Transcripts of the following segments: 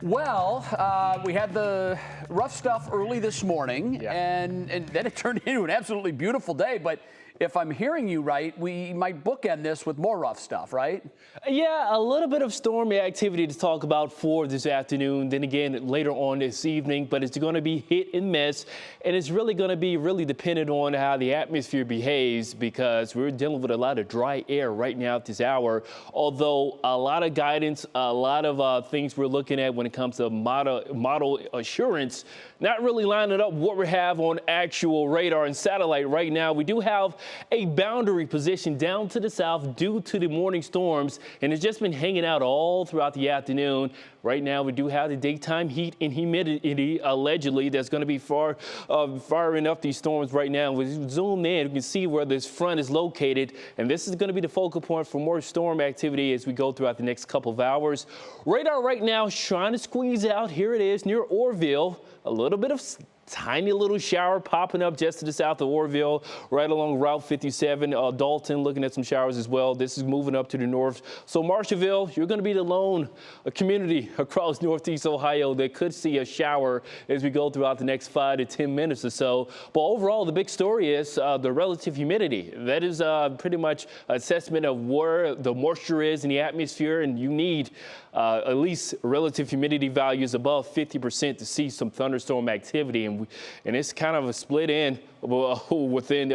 Well, we had the rough stuff early this morning, and then it turned into an absolutely beautiful day. But if I'm hearing you right, we might bookend this with more rough stuff, right? Yeah, a little bit of stormy activity to talk about for this afternoon. Then again, later on this evening, but it's going to be hit and miss. And it's really going to be dependent on how the atmosphere behaves, because we're dealing with a lot of dry air right now at this hour. Although a lot of guidance, a lot of things we're looking at when it comes to model assurance, not really lining up what we have on actual radar and satellite right now. We do have a boundary position down to the south due to the morning storms, and it's just been hanging out all throughout the afternoon. Right now, we do have the daytime heat and humidity allegedly that's going to be firing up these storms right now. We zoom in, you can see where this front is located, and this is going to be the focal point for more storm activity as we go throughout the next couple of hours. Radar right now trying to squeeze out. Here it is near Orville. A little bit of tiny little shower popping up just to the south of Orville, right along Route 57. Dalton looking at some showers as well. This is moving up to the north. So Marshallville, you're going to be the lone community across Northeast Ohio that could see a shower as we go throughout the next 5 to 10 minutes or so. But overall, the big story is the relative humidity. That is pretty much an assessment of where the moisture is in the atmosphere, and you need at least relative humidity values above 50% to see some thunderstorm activity. And it's kind of a split in within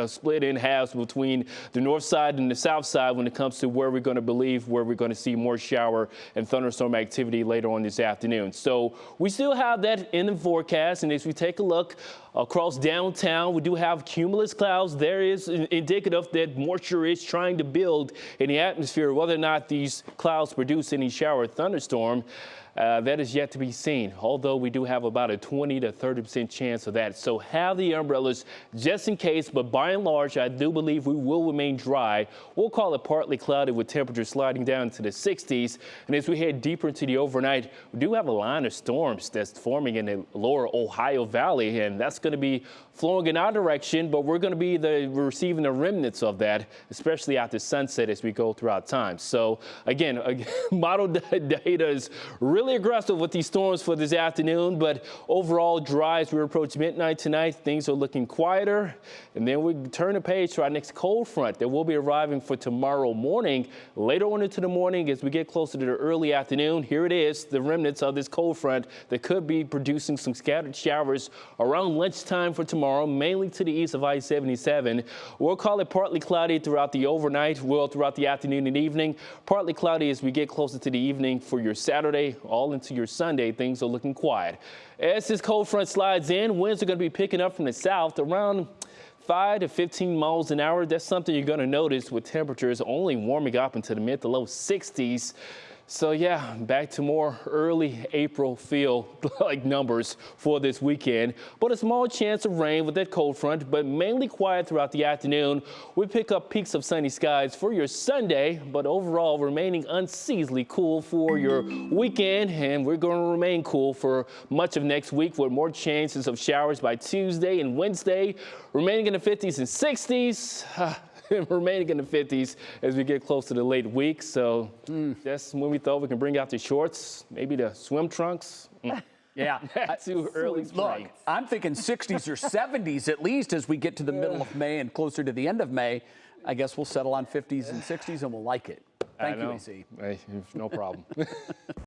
split in halves between the north side and the south side when it comes to where we're going to see more shower and thunderstorm activity later on this afternoon. So we still have that in the forecast, and as we take a look across downtown, we do have cumulus clouds. There is indicative that moisture is trying to build in the atmosphere. Whether or not these clouds produce any shower or thunderstorm, that is yet to be seen, although we do have about a 20 to 30% chance of that. So have the umbrellas just in case, but by and large, I do believe we will remain dry. We'll call it partly cloudy with temperatures sliding down to the 60s. And as we head deeper into the overnight, we do have a line of storms that's forming in the lower Ohio Valley, and that's going to be flowing in our direction, but we're going to be receiving the remnants of that, especially after sunset as we go throughout time. So again, model data is really aggressive with these storms for this afternoon, but overall dry as we approach midnight tonight. Things are looking quieter, and then we turn the page to our next cold front that will be arriving for tomorrow morning. Later on into the morning as we get closer to the early afternoon, here it is, the remnants of this cold front that could be producing some scattered showers around lunchtime for tomorrow, mainly to the east of I-77. We'll call it partly cloudy throughout the overnight, throughout the afternoon and evening. Partly cloudy as we get closer to the evening for your Saturday, all into your Sunday. Things are looking quiet. As this cold front slides in, winds are going to be picking up from the south around 5 to 15 miles an hour. That's something you're going to notice with temperatures only warming up into the mid to low 60s. So yeah, back to more early April feel-like numbers for this weekend, but a small chance of rain with that cold front, but mainly quiet throughout the afternoon. We pick up peaks of sunny skies for your Sunday, but overall remaining unseasonably cool for your weekend, and we're going to remain cool for much of next week with more chances of showers by Tuesday and Wednesday, remaining in the 50s and 60s. Remaining in the 50s as we get close to the late week. So that's when we thought we can bring out the shorts, maybe the swim trunks. Yeah. Too early spring. Look, I'm thinking 60s or 70s at least as we get to the middle of May and closer to the end of May. I guess we'll settle on 50s and 60s and we'll like it. Thank you, AC. Hey, no problem.